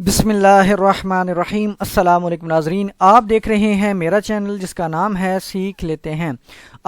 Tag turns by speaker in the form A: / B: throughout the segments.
A: बिस्मिल्लाहिर्रहमानिर्रहीम। अस्सलाम वालेकुम नाज़रीन, आप देख रहे हैं मेरा चैनल जिसका नाम है सीख लेते हैं।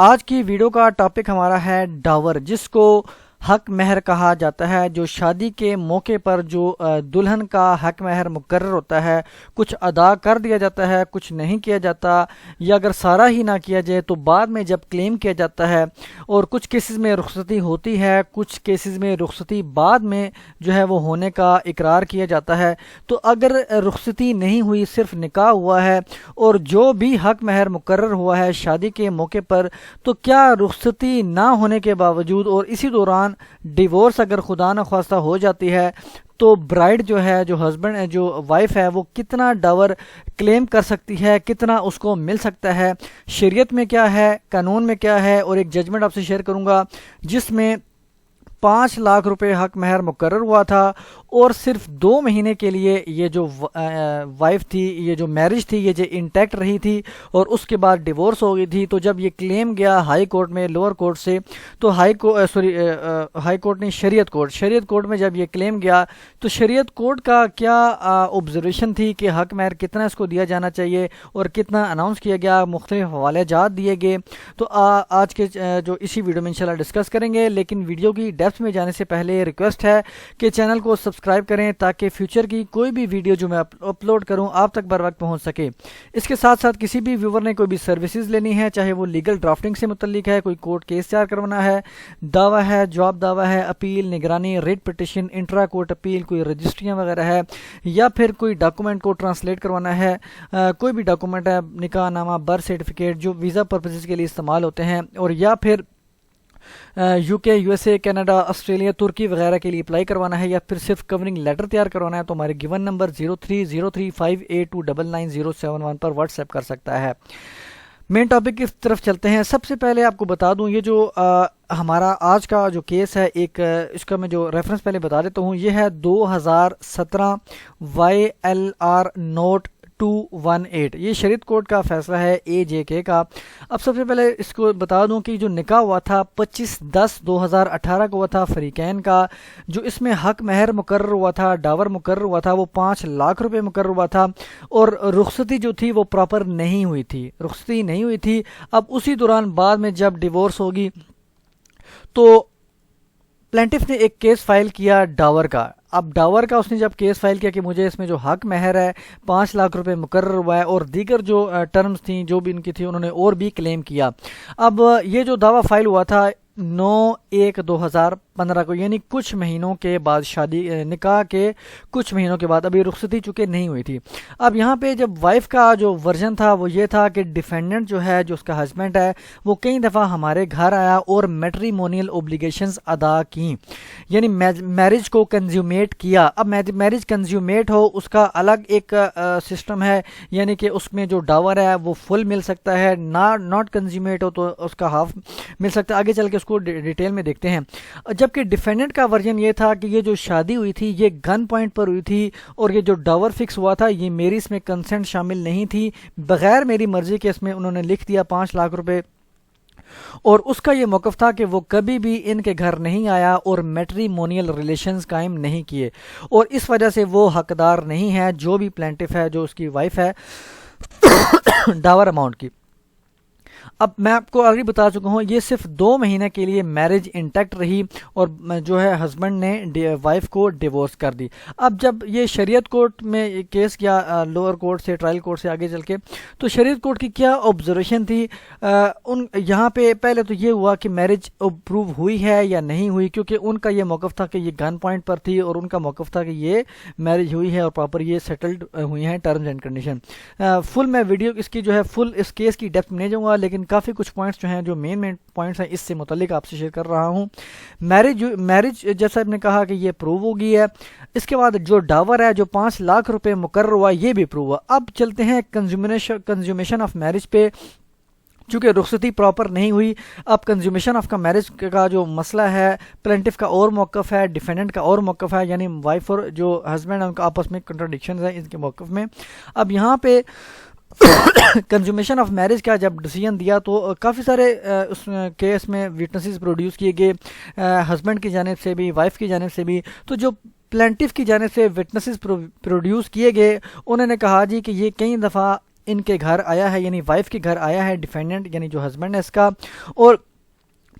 A: आज की वीडियो का टॉपिक हमारा है डावर, जिसको हक महर कहा जाता है। जो शादी के मौके पर जो दुल्हन का हक महर मुकर्रर होता है, कुछ अदा कर दिया जाता है, कुछ नहीं किया जाता, या अगर सारा ही ना किया जाए तो बाद में जब क्लेम किया जाता है। और कुछ केसेस में रुखसती होती है, कुछ केसेस में रुखसती बाद में जो है वो होने का इकरार किया जाता है। तो अगर रुखसती नहीं हुई, सिर्फ निकाह हुआ है और जो भी हक महर मुकर्रर हुआ है शादी के मौके पर, तो क्या रुखसती ना होने के बावजूद और इसी दौरान डिवोर्स अगर खुदा न ख्वास्ता हो जाती है, तो ब्राइड जो है, जो हस्बैंड है, जो वाइफ है, वो कितना डावर क्लेम कर सकती है, कितना उसको मिल सकता है, शरीयत में क्या है, कानून में क्या है। और एक जजमेंट आपसे शेयर करूंगा जिसमें 5 लाख रुपए हक महर मुकर्रर हुआ था और सिर्फ 2 महीने के लिए ये जो वाइफ थी, ये जो मैरिज थी, ये जो इंटैक्ट रही थी और उसके बाद डिवोर्स हो गई थी। तो जब ये क्लेम गया हाई कोर्ट में, लोअर कोर्ट से, तो हाई कोर्ट नहीं, शरीयत कोर्ट में जब ये क्लेम गया तो शरीयत कोर्ट का क्या ऑब्जर्वेशन थी कि हक महर कितना इसको दिया जाना चाहिए और कितना अनाउंस किया गया, मुख्तलिफ हवाले जात दिए गए। तो आज के जो इसी वीडियो में इंशाल्लाह डिस्कस करेंगे। लेकिन वीडियो की डेप्थ में जाने से पहले रिक्वेस्ट है कि चैनल को सब्सक्राइब करें ताकि फ्यूचर की कोई भी वीडियो जो मैं अपलोड करूं आप तक बर वक्त पहुंच सके। इसके साथ साथ किसी भी व्यूवर ने कोई भी सर्विसेज लेनी है, चाहे वो लीगल ड्राफ्टिंग से मुतल्लिक है, कोई कोर्ट केस तैयार करवाना है, दावा है, जवाब दावा है, अपील, निगरानी, writ petition, intra court appeal, कोई रजिस्ट्रियाँ वगैरह है, या फिर कोई डॉक्यूमेंट को ट्रांसलेट करवाना है, कोई भी डॉक्यूमेंट है, निकाह नामा, बर्थ सर्टिफिकेट जो वीज़ा पर्पसेस के लिए इस्तेमाल होते हैं, और या फिर यूके, यूएसए, कनाडा, ऑस्ट्रेलिया, तुर्की वगैरह के लिए अप्लाई करवाना है, या फिर सिर्फ कवरिंग लेटर तैयार करवाना है, तो हमारे गिवन नंबर 030358299071 पर व्हाट्सएप कर सकता है। मेन टॉपिक की तरफ चलते हैं। सबसे पहले आपको बता दूं, ये जो हमारा आज का जो केस है, इसका मैं जो रेफरेंस पहले बता देता हूँ। ये है 2017 YLR नोट 218। ये शरीयत कोर्ट का फैसला है AJK का। अब सबसे पहले इसको बता दूं कि जो निकाह हुआ था 25/10/2018 को हुआ था फरीकैन का। जो इसमें हक महर मुकर्रर हुआ था, डावर मुकर्रर हुआ था, वो 5 लाख रुपए मुकर्रर हुआ था। और रुखसती जो थी वो प्रॉपर नहीं हुई थी, रुखसती नहीं हुई थी। अब उसी दौरान बाद में जब डिवोर्स होगी तो प्लेंटिफ ने एक केस फाइल किया डावर का। अब डावर का उसने जब केस फाइल किया कि मुझे इसमें जो हक महर है 5 लाख रुपए मुकर्रर हुआ है, और दीगर जो टर्म्स थी जो भी इनकी थी उन्होंने और भी क्लेम किया। अब ये जो दावा फाइल हुआ था 9/1/2015 को, यानी कुछ महीनों के बाद, शादी निकाह के कुछ महीनों के बाद, अभी रुखसती चुके नहीं हुई थी। अब यहाँ पे जब वाइफ का जो वर्जन था वो ये था कि डिफेंडेंट जो है, जो उसका हस्बैंड है, वो कई दफ़ा हमारे घर आया और मैट्रिमोनियल ओब्लिगेशंस अदा की, यानी मैरिज को कंज्यूमेट किया। अब मैरिज कंज्यूमेट हो उसका अलग एक सिस्टम है, यानी कि उसमें जो डावर है वो फुल मिल सकता है, नॉट कंज्यूमेट हो तो उसका हाफ मिल सकता है। आगे चल के उसको डिटेल में देखते हैं। जबकि डिफेंडेंट का वर्जन ये था कि ये जो शादी हुई थी ये गन पॉइंट पर हुई थी, और ये जो डावर फिक्स हुआ था ये मेरी इसमें कंसेंट शामिल नहीं थी, बगैर मेरी मर्जी के इसमें उन्होंने लिख दिया 5 लाख रुपए। और उसका ये मौक़िफ़ था कि वो कभी भी इनके घर नहीं आया और मैट्रिमोनियल रिलेशंस कायम नहीं किए, और इस वजह से वो हकदार नहीं है, जो भी प्लेंटिफ है, जो उसकी वाइफ है डावर अमाउंट की। अब मैं आपको ऑलरेडी बता चुका हूँ, ये सिर्फ 2 महीने के लिए मैरिज इंटैक्ट रही और जो है हस्बैंड ने वाइफ को डिवोर्स कर दी। अब जब ये शरीयत कोर्ट में केस किया, लोअर कोर्ट से, ट्रायल कोर्ट से आगे चल के, तो शरीयत कोर्ट की क्या ऑब्जर्वेशन थी, उन यहाँ पे पहले तो ये हुआ कि मैरिज अप्रूव हुई है या नहीं हुई, क्योंकि उनका ये मौक़िफ़ था कि ये गन पॉइंट पर थी, और उनका मौक़िफ़ था कि ये मैरिज हुई है और प्रॉपर ये सेटल्ड हुई हैं टर्म्स एंड कंडीशन। फुल मैं वीडियो इसकी जो है फुल इस केस की डेप्थ में नहीं जाऊँगा, लेकिन काफ़ी कुछ पॉइंट्स जो हैं, जो मेन पॉइंट्स हैं, इससे मुतल्लिक आपसे शेयर कर रहा हूँ। मैरिज जैसा आपने कहा कि ये प्रूव हो गई है। इसके बाद जो डावर है, जो 5 लाख रुपए मुकर्रर हुआ, ये भी प्रूव हुआ। अब चलते हैं कंज्यूमेशन ऑफ मैरिज पे। चूँकि रुखसती प्रॉपर नहीं हुई, अब कंज्यूमेशन ऑफ का मैरिज का जो मसला है, प्लेंटिफ का और मौक़िफ़ है, डिफेंडेंट का और मौक़िफ़ है, यानी वाइफ और जो हस्बैंड है उनका आपस में कंट्राडिक्शन है इनके मौक़िफ़ में। अब यहाँ पे कंज्यूमेशन ऑफ मैरिज का जब डिसीजन दिया तो काफ़ी सारे उस केस में विटनेसेस प्रोड्यूस किए गए, हस्बैंड की जानिब से भी, वाइफ की जानिब से भी। तो जो پلینٹف کی جانب سے وٹنسز پروڈیوس کیے گئے. انہوں نے کہا جی کہ یہ کئی دفعہ ان کے گھر آیا ہے, یعنی وائف کے گھر آیا ہے ڈیفینڈنٹ یعنی جو ہسبینڈ ہے اس کا, اور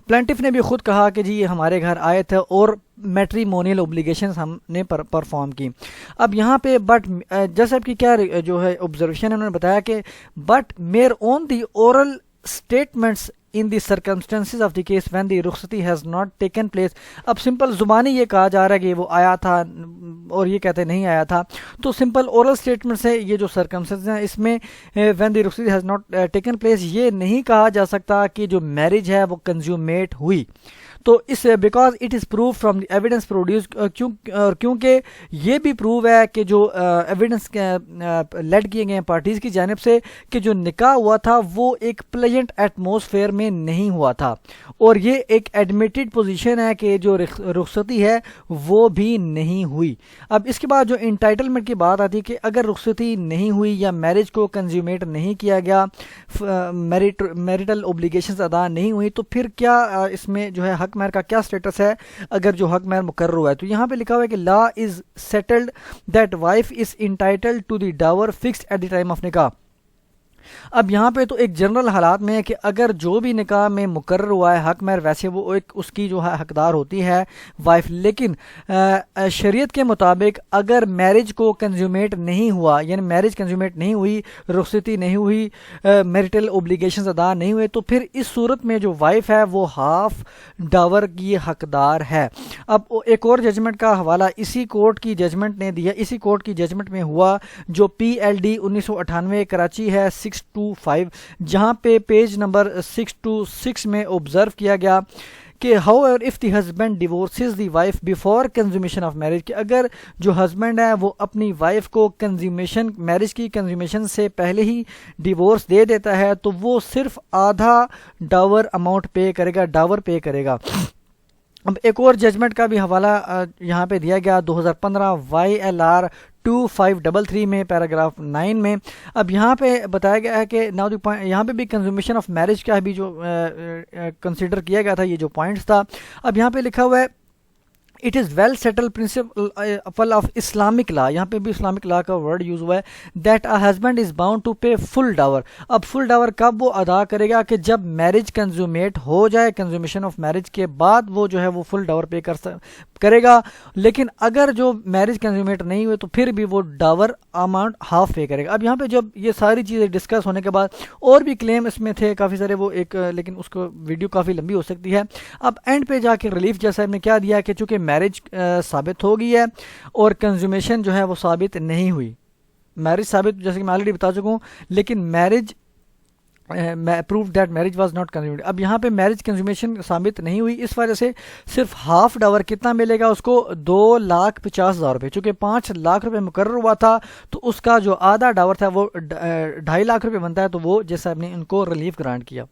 A: پلینٹف نے بھی خود کہا کہ جی یہ ہمارے گھر آئے تھے اور میٹریمونیل اوبلیگیشنز ہم نے پرفارم کی. اب یہاں پہ بٹ جیسا کہ کیا جو ہے آبزرویشن انہوں نے بتایا کہ but mere on the oral statements in the circumstances of the case when the رخصتی has not taken place. اب سمپل زبانی یہ کہا جا رہا ہے کہ وہ آیا تھا اور یہ کہتے نہیں آیا تھا, تو سمپل اورل اسٹیٹمنٹ سے یہ جو سرکمسٹنس ہیں اس میں when the رخصتی has not taken place یہ نہیں کہا جا سکتا کہ جو میرج ہے وہ کنزیومیٹ ہوئی. تو اس because it is prove from the evidence produce, کیونکہ یہ بھی پروو ہے کہ جو ایویڈنس لیڈ کیے گئے ہیں پارٹیز کی جانب سے کہ جو نکاح ہوا تھا وہ ایک پلیجنٹ ایٹماسفیئر میں نہیں ہوا تھا, اور یہ ایک ایڈمیٹڈ پوزیشن ہے کہ جو رخصتی ہے وہ بھی نہیں ہوئی. اب اس کے بعد جو انٹائٹلمنٹ کی بات آتی ہے کہ اگر رخصتی نہیں ہوئی یا میرج کو کنزیومیٹ نہیں کیا گیا, میریٹل اوبلیگیشنز ادا نہیں ہوئی, تو پھر کیا اس میں جو ہے حق مہر کا کیا سٹیٹس ہے اگر جو حق مہر مقرر ہوا ہے. تو یہاں پہ لکھا ہوا ہے کہ law is settled that wife is entitled to the dower fixed at the time of nikah. اب یہاں پہ تو ایک جنرل حالات میں ہے کہ اگر جو بھی نکاح میں مقرر ہوا ہے حق مہر ویسے وہ ایک اس کی جو ہے حقدار ہوتی ہے وائف, لیکن شریعت کے مطابق اگر میرج کو کنزیومیٹ نہیں ہوا یعنی میرج کنزیومیٹ نہیں ہوئی, رخصتی نہیں ہوئی, میریٹل اوبلیگیشنز ادا نہیں ہوئے, تو پھر اس صورت میں جو وائف ہے وہ ہاف ڈاور کی حقدار ہے. اب ایک اور ججمنٹ کا حوالہ اسی کورٹ کی ججمنٹ نے دیا, اسی کورٹ کی ججمنٹ میں ہوا جو PLD 1998 کراچی ہے 625, جہاں پہ پیج نمبر 626 میں آبزرو کیا گیا کہ however if the husband divorces the wife before consummation of marriage, کہ اگر جو ہسبینڈ ہے وہ اپنی وائف کو کنزیومیشن میرج کی کنزیومیشن سے پہلے ہی ڈیورس دے دیتا ہے تو وہ صرف آدھا ڈاور اماؤنٹ پے کرے گا, ڈاور پے کرے گا. اب ایک اور ججمنٹ کا بھی حوالہ یہاں پہ دیا گیا 2015 YLR 2533 میں پیراگراف 9 میں. اب یہاں پہ بتایا گیا ہے کہ یہاں پہ بھی کنزیومیشن آف میرج کا بھی جو کنسیڈر کیا گیا تھا, یہ جو پوائنٹس تھا. اب یہاں پہ لکھا ہوا ہے it is well settled principle of Islamic law, یہاں پہ بھی اسلامک لا کا ورڈ یوز ہوا ہے that a husband is bound to pay full dower. اب فل ڈاور کب وہ ادا کرے گا کہ جب میرج کنزیومیٹ ہو جائے, کنزیومیشن آف میرج کے بعد وہ جو ہے وہ فل ڈاور پے کرے گا, لیکن اگر جو میرج کنزیومیٹ نہیں ہوئے تو پھر بھی وہ ڈاور اماؤنٹ ہاف پے کرے گا. اب یہاں پہ جب یہ ساری چیزیں ڈسکس ہونے کے بعد اور بھی کلیم اس میں تھے کافی سارے, وہ ایک لیکن اس کو ویڈیو کافی لمبی ہو سکتی ہے. اب اینڈ پہ جا کے ریلیف جج صاحب نے کیا دیا کہ چونکہ میرج ثابت ہو گئی ہے اور کنزیومیشن جو ہے وہ ثابت نہیں ہوئی, میرج ثابت جیسے کہ میں آلریڈی بتا چکا ہوں, لیکن marriage proof that marriage was not consummated. اب یہاں پہ میرج کنزیومیشن ثابت نہیں ہوئی, اس وجہ سے صرف ہاف ڈاور کتنا ملے گا اس کو 2,50,000 روپے, چونکہ 5 لاکھ روپے مقرر ہوا تھا تو اس کا جو آدھا ڈاور تھا وہ 2.5 لاکھ روپے بنتا ہے, تو وہ جیسا نے ان کو ریلیف گرانٹ کیا.